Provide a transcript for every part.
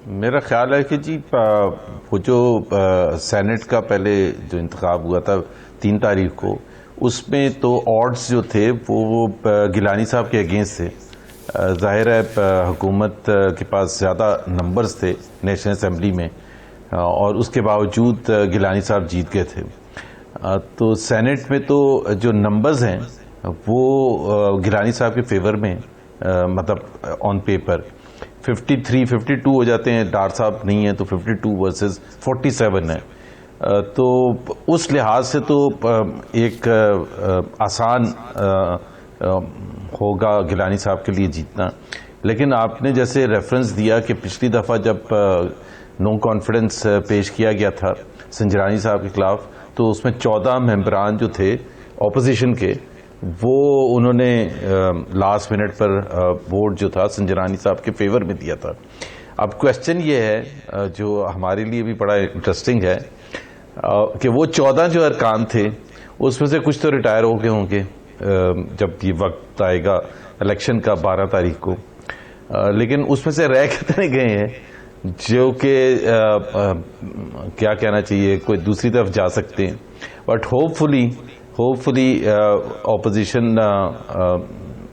میرا خیال ہے کہ جی وہ جو سینٹ کا پہلے جو انتخاب ہوا تھا 3 تاریخ کو، اس میں تو آڈز جو تھے وہ گیلانی صاحب کے اگینسٹ تھے. ظاہر ہے حکومت کے پاس زیادہ نمبرز تھے نیشنل اسمبلی میں، اور اس کے باوجود گیلانی صاحب جیت گئے تھے. تو سینٹ میں تو جو نمبرز ہیں وہ گیلانی صاحب کے فیور میں، مطلب آن پیپر 52 ہو جاتے ہیں. ڈار صاحب نہیں ہیں تو 52 ورسز 47 ہے. تو اس لحاظ سے تو ایک آسان ہوگا گیلانی صاحب کے لیے جیتنا. لیکن آپ نے جیسے ریفرنس دیا کہ پچھلی دفعہ جب نو کانفیڈنس پیش کیا گیا تھا سنجرانی صاحب کے خلاف، تو اس میں 14 ممبران جو تھے اپوزیشن کے، وہ انہوں نے لاسٹ منٹ پر ووٹ جو تھا سنجرانی صاحب کے فیور میں دیا تھا. اب کوشچن یہ ہے جو ہمارے لیے بھی بڑا انٹرسٹنگ ہے کہ وہ 14 جو ارکان تھے اس میں سے کچھ تو ریٹائر ہو گئے ہوں گے جب یہ وقت آئے گا الیکشن کا 12 تاریخ کو، لیکن اس میں سے رہ کتنے گئے ہیں جو کہ کیا کہنا چاہیے کوئی دوسری طرف جا سکتے ہیں. بٹ ہوپفلی اپوزیشن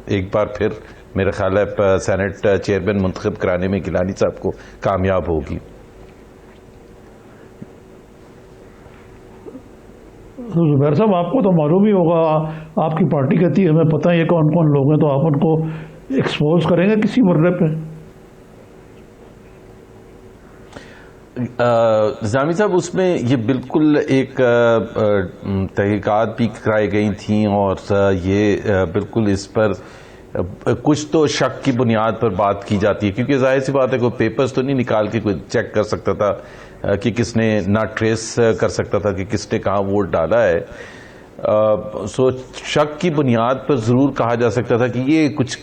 ایک بار پھر میرا خیال ہے سینٹ چیئرمین منتخب کرانے میں گیلانی صاحب کو کامیاب ہوگی. زبیر صاحب، آپ کو تو معلوم ہی ہوگا، آپ کی پارٹی کہتی ہے ہمیں پتہ ہے کون کون لوگ ہیں، تو آپ ان کو ایکسپوز کریں گے کسی مرحلے پہ؟ نظامی صاحب، اس میں یہ بالکل ایک تحقیقات بھی کرائی گئی تھیں، اور یہ بالکل اس پر کچھ تو شک کی بنیاد پر بات کی جاتی ہے، کیونکہ ظاہر سی بات ہے کوئی پیپرز تو نہیں نکال کے کوئی چیک کر سکتا تھا کہ کس نے، نہ ٹریس کر سکتا تھا کہ کس نے کہاں ووٹ ڈالا ہے. سو شک کی بنیاد پر ضرور کہا جا سکتا تھا کہ یہ کچھ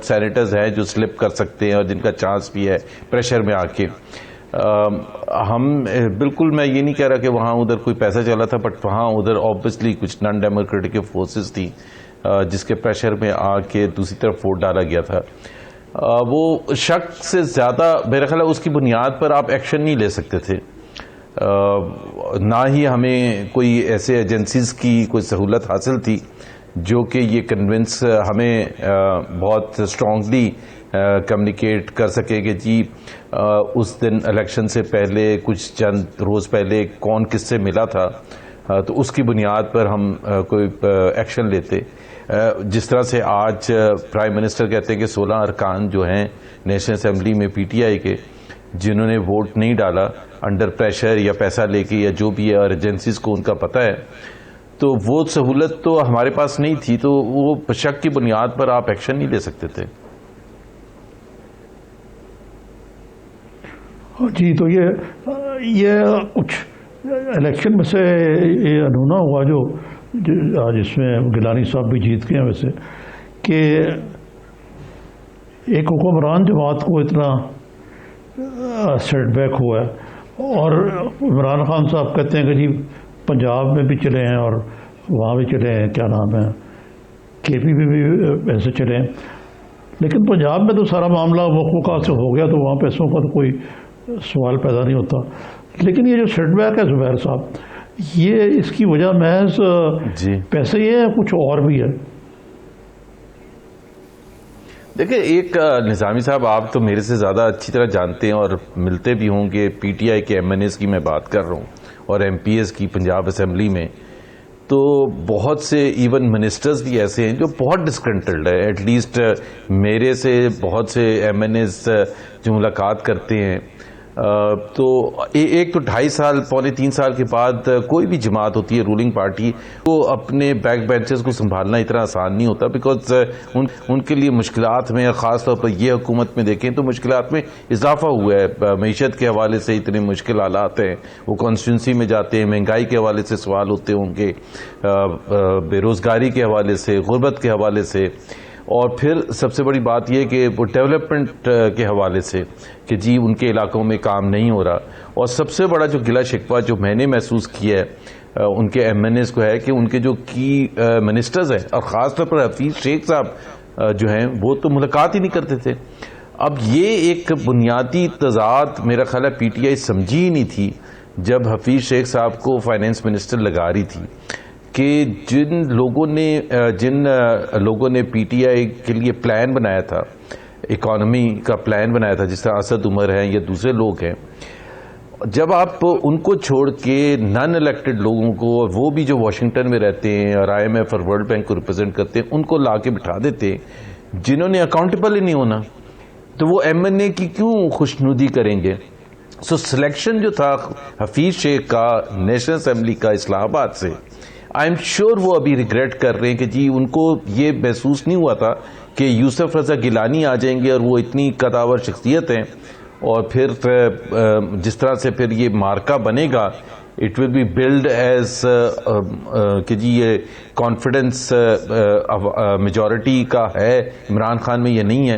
سینیٹرز ہیں جو سلپ کر سکتے ہیں اور جن کا چانس بھی ہے پریشر میں آ کے. ہم بالکل، میں یہ نہیں کہہ رہا کہ وہاں ادھر کوئی پیسہ چلا تھا، بٹ وہاں ادھر آبویسلی کچھ نان ڈیموکریٹک فورسز تھی جس کے پریشر میں آ کے دوسری طرف ووٹ ڈالا گیا تھا. وہ شک سے زیادہ میرا خیال ہے اس کی بنیاد پر آپ ایکشن نہیں لے سکتے تھے. نہ ہی ہمیں کوئی ایسے ایجنسیز کی کوئی سہولت حاصل تھی جو کہ یہ کنونس ہمیں بہت اسٹرانگلی کمیونیکیٹ کر سکے کہ جی اس دن الیکشن سے پہلے کچھ چند روز پہلے کون کس سے ملا تھا، تو اس کی بنیاد پر ہم کوئی ایکشن لیتے. جس طرح سے آج پرائم منسٹر کہتے ہیں کہ 16 ارکان جو ہیں نیشنل اسمبلی میں پی ٹی آئی کے، جنہوں نے ووٹ نہیں ڈالا انڈر پریشر یا پیسہ لے کے یا جو بھی ہے، اور ایجنسیز کو ان کا پتہ ہے، تو وہ سہولت تو ہمارے پاس نہیں تھی، تو وہ شک کی بنیاد پر آپ ایکشن نہیں لے سکتے تھے. جی، تو یہ کچھ الیکشن میں سے یہ انہونا ہوا جو آج اس میں گیلانی صاحب بھی جیت گئے ہیں، ویسے کہ ایک حکمران جماعت کو اتنا سیٹ بیک ہوا ہے، اور عمران خان صاحب کہتے ہیں کہ جی پنجاب میں بھی چلے ہیں اور وہاں بھی چلے ہیں، کیا نام ہے، کے پی بھی ایسے چلے ہیں. لیکن پنجاب میں تو سارا معاملہ وقوع سے ہو گیا، تو وہاں پیسوں کا تو کوئی سوال پیدا نہیں ہوتا. لیکن یہ جو سیٹ بیک ہے زبیر صاحب، یہ اس کی وجہ محض پیسے ہی ہے، کچھ اور بھی ہے؟ دیکھیں، ایک نظامی صاحب، آپ تو میرے سے زیادہ اچھی طرح جانتے ہیں اور ملتے بھی ہوں گے. پی ٹی آئی کے ایم این ایز کی میں بات کر رہا ہوں اور ایم پی ایز کی پنجاب اسمبلی میں، تو بہت سے ایون منسٹرز بھی ایسے ہیں جو بہت ڈسکنٹلڈ ہے. ایٹ لیسٹ میرے سے بہت سے ایم این ایز جو ملاقات کرتے ہیں، تو ایک تو 2.5 سال پونے 3 سال کے بعد کوئی بھی جماعت ہوتی ہے رولنگ پارٹی، وہ اپنے بیک بینچز کو سنبھالنا اتنا آسان نہیں ہوتا، بیکاز ان کے لیے مشکلات میں، خاص طور پر یہ حکومت میں دیکھیں تو مشکلات میں اضافہ ہوا ہے. معیشت کے حوالے سے اتنے مشکل حالات ہیں، وہ کانسٹیٹوئنسی میں جاتے ہیں، مہنگائی کے حوالے سے سوال ہوتے ہوں گے، بے روزگاری کے حوالے سے، غربت کے حوالے سے، اور پھر سب سے بڑی بات یہ کہ وہ ڈیولپمنٹ کے حوالے سے کہ جی ان کے علاقوں میں کام نہیں ہو رہا. اور سب سے بڑا جو گلہ شکوہ جو میں نے محسوس کیا ہے ان کے ایم این ایز کو ہے کہ ان کے جو کی منسٹرز ہیں، اور خاص طور پر حفیظ شیخ صاحب جو ہیں، وہ تو ملاقات ہی نہیں کرتے تھے. اب یہ ایک بنیادی تضاد میرا خیال ہے پی ٹی آئی سمجھی ہی نہیں تھی جب حفیظ شیخ صاحب کو فائنینس منسٹر لگا رہی تھی کہ جن لوگوں نے پی ٹی آئی کے لیے پلان بنایا تھا، اکانومی کا پلان بنایا تھا، جس طرح اسد عمر ہیں یا دوسرے لوگ ہیں، جب آپ ان کو چھوڑ کے نان الیکٹڈ لوگوں کو، وہ بھی جو واشنگٹن میں رہتے ہیں اور آئی ایم ایف اور ورلڈ بینک کو ریپرزینٹ کرتے ہیں، ان کو لا کے بٹھا دیتے جنہوں نے اکاؤنٹیبل ہی نہیں ہونا، تو وہ ایم این اے کی کیوں خوشنودی کریں گے؟ سو سلیکشن جو تھا حفیظ شیخ کا نیشنل اسمبلی کا اسلام آباد سے، آئی ایم شیور وہ ابھی ریگریٹ کر رہے ہیں کہ جی ان کو یہ محسوس نہیں ہوا تھا کہ یوسف رضا گیلانی آ جائیں گے اور وہ اتنی قداور شخصیت ہیں، اور پھر جس طرح سے پھر یہ مارکا بنے گا، it will be build as کہ جی یہ کانفیڈنس میجورٹی کا ہے عمران خان میں یا نہیں ہے.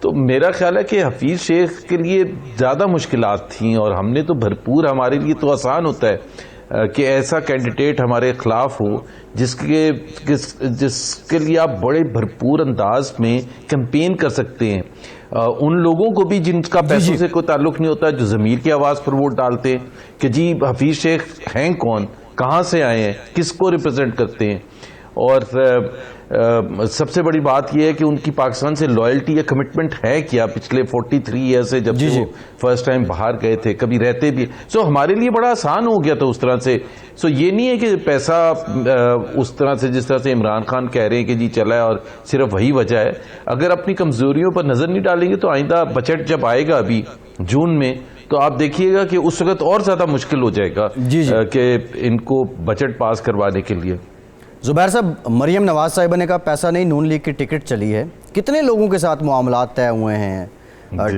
تو میرا خیال ہے کہ حفیظ شیخ کے لیے زیادہ مشکلات تھیں، اور ہم نے تو بھرپور، ہمارے لیے تو آسان ہوتا ہے کہ ایسا کینڈیڈیٹ ہمارے خلاف ہو جس کے لیے آپ بڑے بھرپور انداز میں کیمپین کر سکتے ہیں. ان لوگوں کو بھی جن کا پیسوں سے کوئی تعلق نہیں ہوتا، جو ضمیر کی آواز پر ووٹ ڈالتے ہیں کہ جی حفیظ شیخ ہیں کون، کہاں سے آئے ہیں، کس کو ریپرزینٹ کرتے ہیں. اور سب سے بڑی بات یہ ہے کہ ان کی پاکستان سے لائلٹی یا کمٹمنٹ ہے کیا پچھلے 43 ایئر سے، جب وہ فرسٹ ٹائم باہر گئے تھے، کبھی رہتے بھی. سو ہمارے لیے بڑا آسان ہو گیا تھا اس طرح سے. سو یہ نہیں ہے کہ پیسہ اس طرح سے جس طرح سے عمران خان کہہ رہے ہیں کہ جی چلا ہے اور صرف وہی وجہ ہے. اگر اپنی کمزوریوں پر نظر نہیں ڈالیں گے تو آئندہ بجٹ جب آئے گا ابھی جون میں، تو آپ دیکھیے گا کہ اس وقت اور زیادہ مشکل ہو جائے گا کہ ان کو بجٹ پاس کروانے کے لیے. زبیر صاحب، مریم نواز صاحبہ نے کہا پیسہ نہیں، نون لیگ کی ٹکٹ چلی ہے. کتنے لوگوں کے ساتھ معاملات طے ہوئے ہیں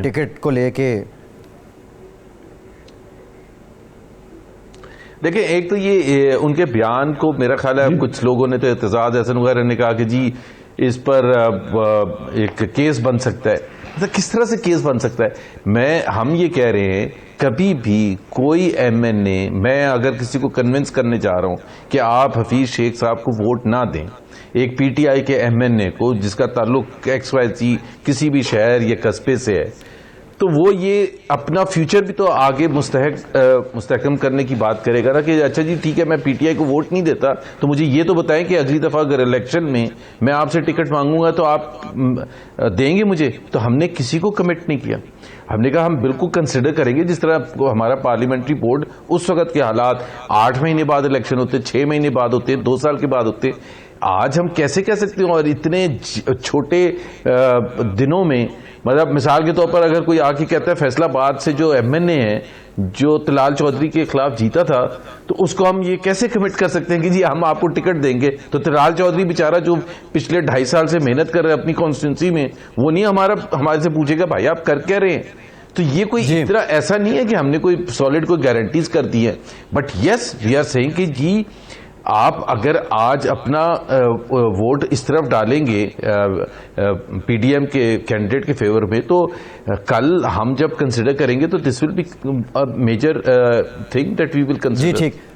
ٹکٹ کو لے کے؟ دیکھیں، ایک تو یہ ان کے بیان کو میرا خیال ہے کچھ لوگوں نے تو اعتزاز احسن وغیرہ نے کہا کہ جی اس پر ایک کیس بن سکتا ہے. کس طرح سے کیس بن سکتا ہے؟ ہم یہ کہہ رہے ہیں کبھی بھی کوئی ایم این اے، میں اگر کسی کو کنونس کرنے جا رہا ہوں کہ آپ حفیظ شیخ صاحب کو ووٹ نہ دیں، ایک پی ٹی آئی کے ایم این اے کو جس کا تعلق ایکس وائی زی کسی بھی شہر یا قصبے سے ہے، تو وہ یہ اپنا فیوچر بھی تو آگے مستحکم کرنے کی بات کرے گا نا کہ اچھا جی ٹھیک ہے میں پی ٹی آئی کو ووٹ نہیں دیتا، تو مجھے یہ تو بتائیں کہ اگلی دفعہ اگر الیکشن میں آپ سے ٹکٹ مانگوں گا تو آپ دیں گے مجھے. تو ہم نے کسی کو کمٹ نہیں کیا. ہم نے کہا ہم بالکل کنسیڈر کریں گے جس طرح ہمارا پارلیمنٹری بورڈ اس وقت کے حالات 8 مہینے بعد الیکشن ہوتے، 6 مہینے بعد ہوتے، 2 سال کے بعد ہوتے. آج ہم کیسے کہہ سکتے ہیں؟ اور اتنے چھوٹے دنوں میں، مطلب مثال کے طور پر اگر کوئی آ کے کہتا ہے فیصلہ آباد سے جو ایم این اے ہے جو طلال چودھری کے خلاف جیتا تھا، تو اس کو ہم یہ کیسے کمٹ کر سکتے ہیں کہ جی ہم آپ کو ٹکٹ دیں گے؟ تو طلال چودھری بیچارہ جو پچھلے 2.5 سال سے محنت کر رہے ہیں اپنی کانسٹیٹوئنسی میں، وہ نہیں ہمارے سے پوچھے گا بھائی آپ کر کیا رہے ہیں. تو یہ کوئی اتنا ایسا نہیں ہے کہ ہم نے کوئی سالڈ کوئی گارنٹیز کر دی ہے. But yes we are seeing کہ جی آپ اگر آج اپنا ووٹ اس طرف ڈالیں گے پی ڈی ایم کے کینڈیڈیٹ کے فیور میں، تو کل ہم جب کنسیڈر کریں گے تو this will be major thing that we will consider. جی ٹھیک.